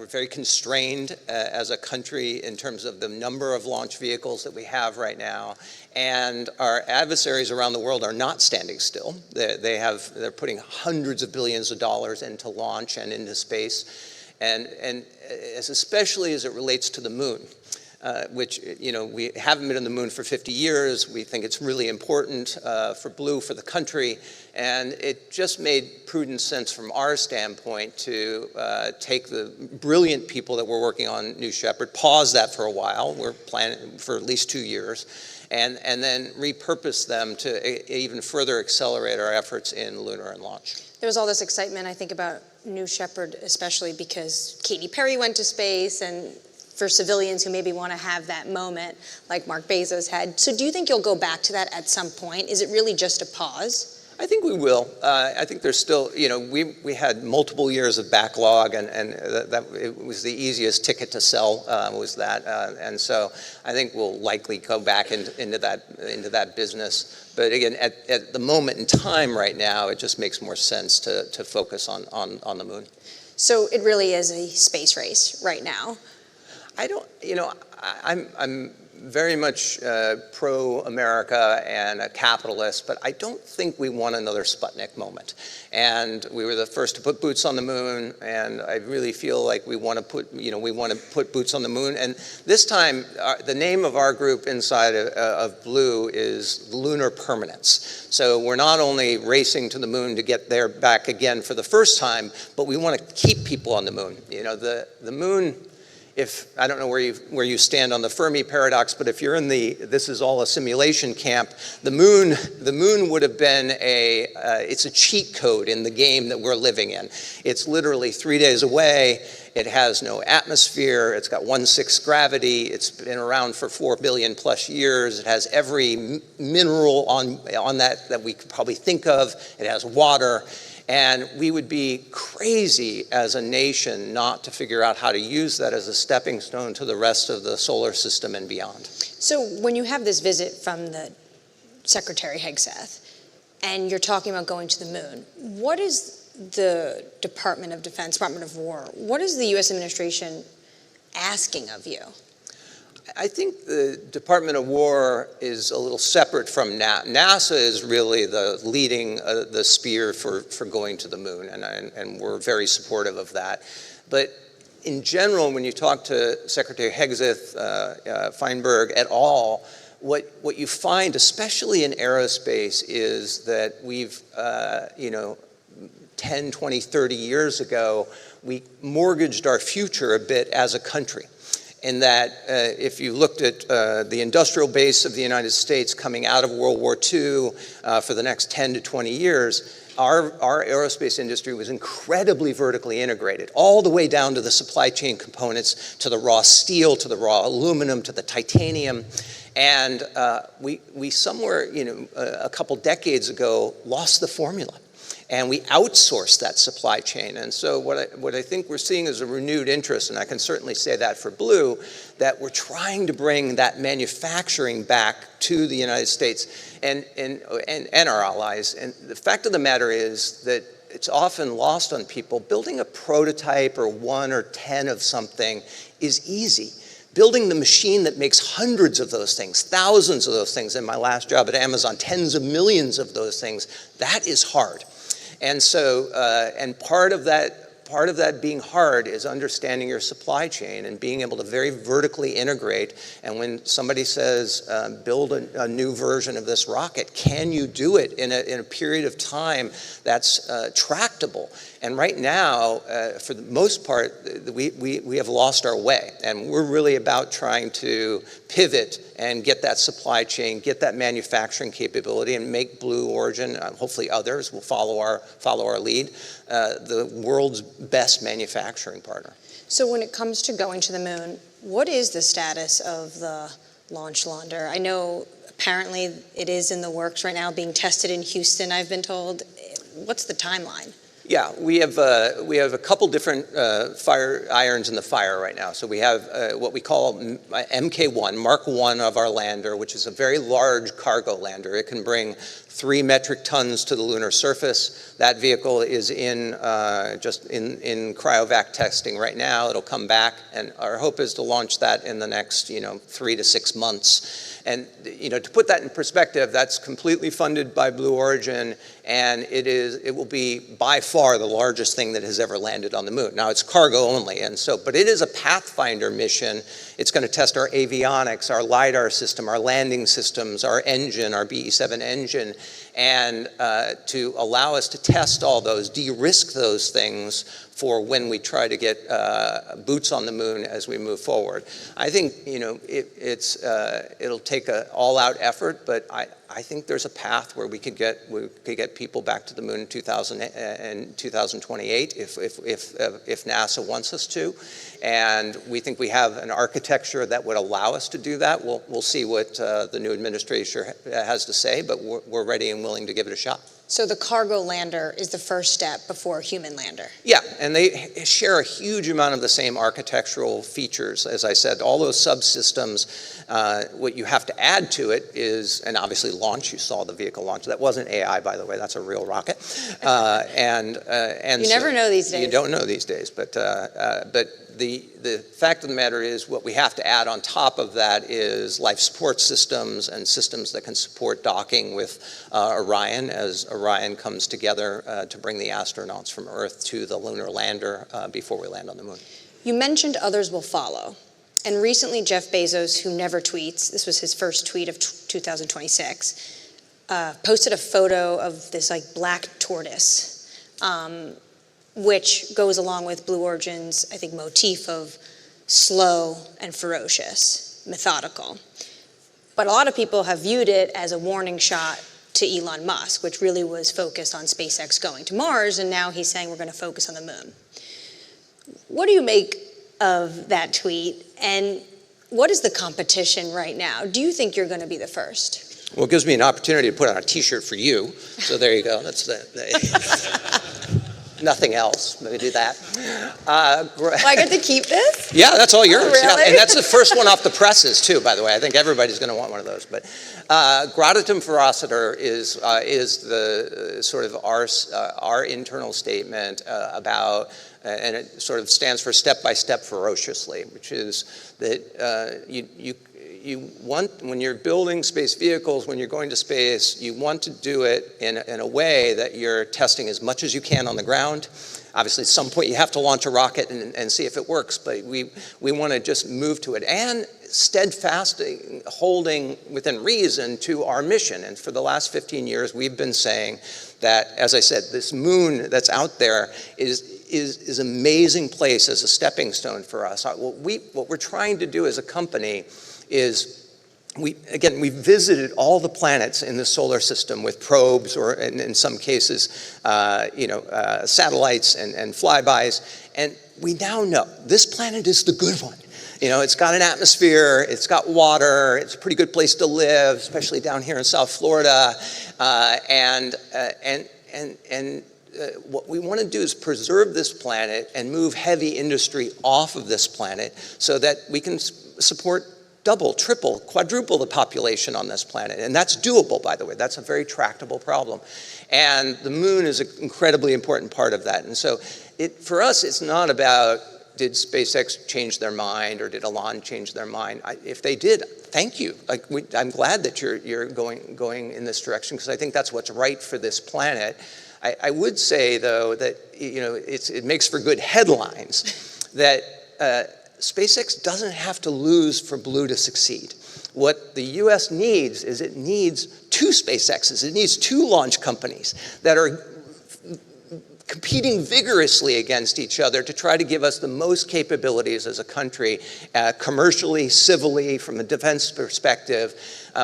very constrained as a country in terms of the number of launch vehicles that we have right now. And our adversaries around the world are not standing still. They're putting hundreds of billions of dollars into launch and into space, and especially as it relates to the moon. Which, we haven't been on the moon for 50 years. We think it's really important for Blue, for the country. And it just made prudent sense from our standpoint to take the brilliant people that were working on New Shepard, pause that for a while. We're planning for at least 2 years. And then repurpose them to even further accelerate our efforts in lunar and launch. There was all this excitement, I think, about New Shepard, especially because Katy Perry went to space, and for civilians who maybe want to have that moment like Mark Bezos had. So do you think you'll go back to that at some point? Is it really just a pause? I think we will. I think there's still, we had multiple years of backlog, and that it was the easiest ticket to sell was that, and so I think we'll likely go back into that business. But again, at the moment in time right now, it just makes more sense to focus on the moon. So it really is a space race right now. I'm very much pro-America and a capitalist, but I don't think we want another Sputnik moment. And we were the first to put boots on the moon, and I really feel like we want to put boots on the moon. And this time, the name of our group inside of Blue is Lunar Permanence. So we're not only racing to the moon to get there back again for the first time, but we want to keep people on the moon. The moon. I don't know where you stand on the Fermi paradox, but if you're in this is all a simulation camp, the moon would have been it's a cheat code in the game that we're living in. It's literally 3 days away. It has no atmosphere. It's got 1/6 gravity. It's been around for 4 billion plus years. It has every mineral on that we could probably think of. It has water. And we would be crazy as a nation not to figure out how to use that as a stepping stone to the rest of the solar system and beyond. So when you have this visit from the Secretary Hegseth, and you're talking about going to the moon, what is the Department of Defense, Department of War, what is the U.S. administration asking of you? I think the Department of War is a little separate from NASA. NASA is really the leading the spear for going to the moon, and we're very supportive of that. But in general, when you talk to Secretary Hegseth, Feinberg et al., what you find, especially in aerospace, is that we've, 10, 20, 30 years ago, we mortgaged our future a bit as a country. In that if you looked at the industrial base of the United States coming out of World War II for the next 10 to 20 years, our aerospace industry was incredibly vertically integrated, all the way down to the supply chain components, to the raw steel, to the raw aluminum, to the titanium. And we somewhere, a couple decades ago, lost the formula. And we outsourced that supply chain. And so what I think we're seeing is a renewed interest, and I can certainly say that for Blue, that we're trying to bring that manufacturing back to the United States and our allies. And the fact of the matter is that it's often lost on people. Building a prototype or 1 or 10 of something is easy. Building the machine that makes hundreds of those things, thousands of those things, in my last job at Amazon, tens of millions of those things, that is hard. And so, and part of that being hard is understanding your supply chain and being able to very vertically integrate. And when somebody says, build a new version of this rocket, can you do it in a period of time that's tractable? And right now, for the most part, we have lost our way. And we're really about trying to pivot and get that supply chain, get that manufacturing capability, and make Blue Origin, hopefully others will follow our lead, the world's best manufacturing partner. So when it comes to going to the moon, what is the status of the launch lander? I know apparently it is in the works right now, being tested in Houston, I've been told. What's the timeline? Yeah, we have a couple different fire irons in the fire right now. So we have what we call MK1, Mark 1 of our lander, which is a very large cargo lander. It can bring 3 metric tons to the lunar surface. That vehicle is just in cryovac testing right now. It'll come back, and our hope is to launch that in the next 3 to 6 months. And to put that in perspective, that's completely funded by Blue Origin, and it will be by far the largest thing that has ever landed on the moon. Now it's cargo only, but it is a pathfinder mission. It's going to test our avionics, our LiDAR system, our landing systems, our engine, our BE-7 engine, and to allow us to test all those, de-risk those things for when we try to get boots on the moon as we move forward. I think it'll take an all-out effort, but I think there's a path where we could get people back to the moon in 2028 if NASA wants us to, and we think we have an architecture that would allow us to do that. We'll see what the new administration has to say, but we're ready and willing to give it a shot. So the cargo lander is the first step before human lander. Yeah, and they share a huge amount of the same architectural features. As I said, all those subsystems, what you have to add to it is, and obviously launch, you saw the vehicle launch. That wasn't AI, by the way, that's a real rocket. And you never know these days. You don't know these days, but the fact of the matter is what we have to add on top of that is life support systems and systems that can support docking with Orion as Orion comes together to bring the astronauts from Earth to the lunar lander before we land on the moon. You mentioned others will follow. And recently Jeff Bezos, who never tweets, this was his first tweet of 2026, posted a photo of this black tortoise, which goes along with Blue Origin's, I think, motif of slow and ferocious, methodical. But a lot of people have viewed it as a warning shot to Elon Musk, which really was focused on SpaceX going to Mars, and now he's saying we're going to focus on the moon. What do you make of that tweet, and what is the competition right now? Do you think you're going to be the first? Well, it gives me an opportunity to put on a T-shirt for you, so there you go. That's nothing else. Let me do that. I get to keep this? Yeah, that's all yours. Oh, really? Yeah, and that's the first one off the presses, too, by the way. I think everybody's going to want one of those. But gradatum ferociter is the sort of our internal statement about, and it sort of stands for step-by-step ferociously, which is that you want, when you're building space vehicles, when you're going to space, you want to do it in a way that you're testing as much as you can on the ground. Obviously, at some point you have to launch a rocket and see if it works, but we want to just move to it. And steadfastly holding within reason to our mission. And for the last 15 years, we've been saying that, as I said, this moon that's out there is an amazing place as a stepping stone for us. What we're trying to do as a company is we visited all the planets in the solar system with probes, or in some cases, satellites and flybys, and we now know this planet is the good one. It's got an atmosphere, it's got water, it's a pretty good place to live, especially down here in South Florida, what we want to do is preserve this planet and move heavy industry off of this planet so that we can support double, triple, quadruple the population on this planet. And that's doable, by the way. That's a very tractable problem. And the moon is an incredibly important part of that. And so for us, it's not about, did SpaceX change their mind or did Elon change their mind? If they did, thank you. I'm glad that you're going in this direction, because I think that's what's right for this planet. I would say, though, that it makes for good headlines that SpaceX doesn't have to lose for Blue to succeed. What the U.S. needs is it needs 2 SpaceXs. It needs 2 launch companies that are competing vigorously against each other to try to give us the most capabilities as a country, commercially, civilly, from a defense perspective,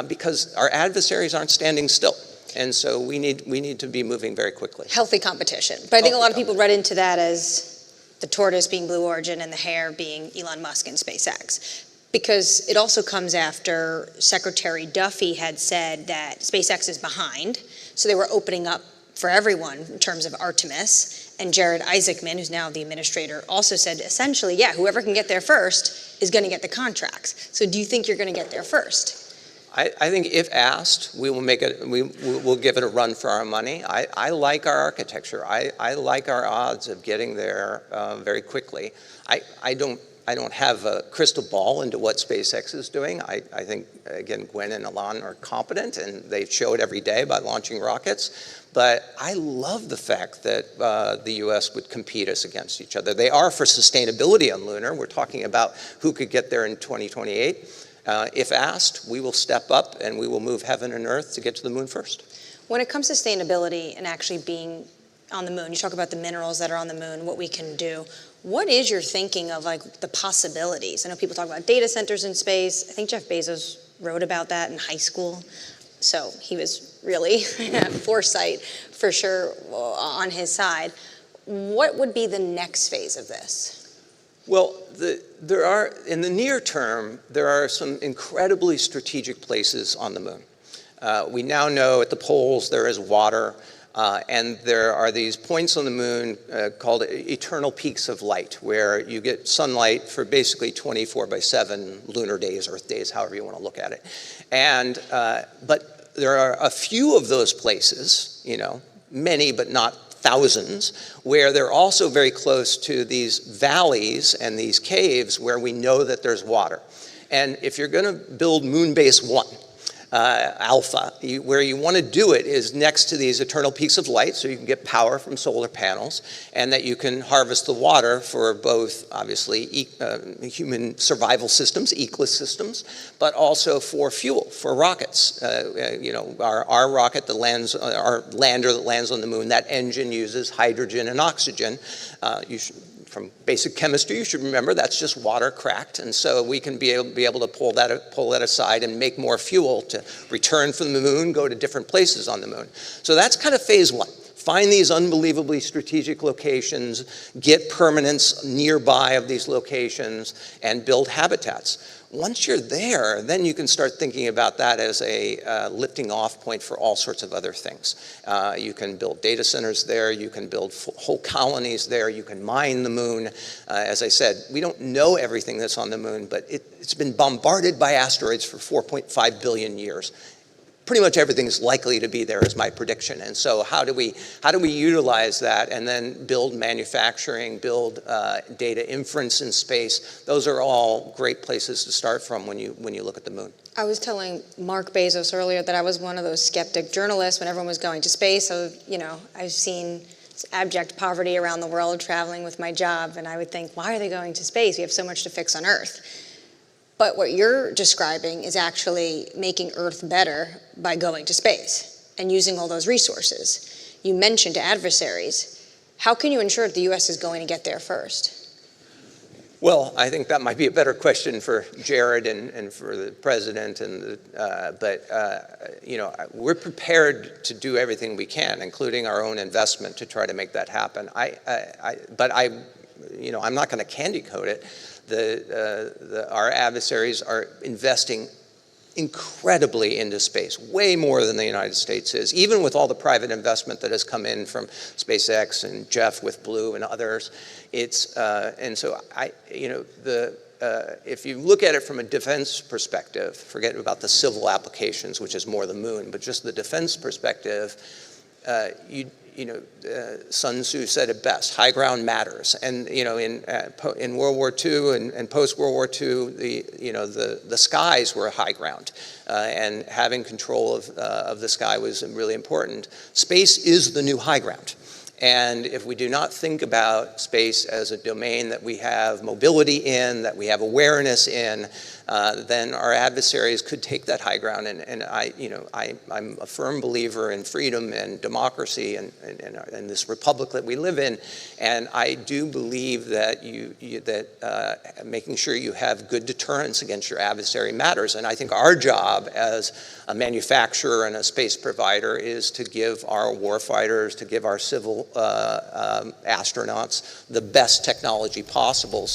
because our adversaries aren't standing still. And so we need to be moving very quickly. Healthy competition. But I think a lot of people read into that as the tortoise being Blue Origin and the hare being Elon Musk and SpaceX. Because it also comes after Secretary Duffy had said that SpaceX is behind, so they were opening up for everyone in terms of Artemis, And Jared Isaacman, who's now the administrator, also said essentially, yeah, whoever can get there first is going to get the contracts. So do you think you're going to get there first? I think if asked, we will make it. We'll give it a run for our money. I like our architecture. I like our odds of getting there very quickly. I don't have a crystal ball into what SpaceX is doing. I think, again, Gwen and Elon are competent, and they show it every day by launching rockets. But I love the fact that the U.S. would compete us against each other. They are for sustainability on Lunar. We're talking about who could get there in 2028. If asked, we will step up and we will move heaven and earth to get to the moon first. When it comes to sustainability and actually being on the moon, you talk about the minerals that are on the moon, what we can do. What is your thinking of like the possibilities? I know people talk about data centers in space. I think Jeff Bezos wrote about that in high school. So he was really foresight for sure on his side. What would be the next phase of this? Well, there are, in the near term, there are some incredibly strategic places on the moon. We now know at the poles there is water, and there are these points on the moon called eternal peaks of light, where you get sunlight for basically 24/7 lunar days, Earth days, however you want to look at it. And, but there are a few of those places, many but not thousands, where they're also very close to these valleys and these caves where we know that there's water. And if you're going to build Moon Base 1, Alpha, where you want to do it is next to these eternal peaks of light, so you can get power from solar panels, and that you can harvest the water for both, obviously, human survival systems, ecosystems, but also for fuel, for rockets. Our rocket that lands, our lander that lands on the moon, that engine uses hydrogen and oxygen. From basic chemistry, you should remember that's just water cracked, and so we can be able to pull that aside and make more fuel to return from the moon, go to different places on the moon. So that's kind of phase one. Find these unbelievably strategic locations, get permanence nearby of these locations, and build habitats. Once you're there, then you can start thinking about that as a lifting off point for all sorts of other things. You can build data centers there, you can build whole colonies there, you can mine the moon. As I said, we don't know everything that's on the moon, but it's been bombarded by asteroids for 4.5 billion years. Pretty much everything is likely to be there is my prediction. And so how do we utilize that and then build manufacturing, build data inference in space? Those are all great places to start from when you look at the moon. I was telling Mark Bezos earlier that I was one of those skeptic journalists when everyone was going to space. So, I've seen abject poverty around the world traveling with my job, and I would think, why are they going to space? We have so much to fix on Earth. But what you're describing is actually making Earth better by going to space and using all those resources. You mentioned adversaries. How can you ensure that the U.S. is going to get there first? Well, I think that might be a better question for Jared and for the president. But we're prepared to do everything we can, including our own investment, to try to make that happen. But I'm not going to candy coat it. Our adversaries are investing incredibly into space, way more than the United States is, even with all the private investment that has come in from SpaceX and Jeff with Blue and others. And so if you look at it from a defense perspective, forget about the civil applications, which is more the moon, but just the defense perspective, Sun Tzu said it best: high ground matters. And in World War II and post World War II, the skies were high ground, and having control of the sky was really important. Space is the new high ground. And if we do not think about space as a domain that we have mobility in, that we have awareness in, then our adversaries could take that high ground. And I'm a firm believer in freedom and democracy and this republic that we live in. And I do believe that making sure you have good deterrence against your adversary matters. And I think our job as a manufacturer and a space provider is to give our warfighters, to give our civil astronauts the best technology possible.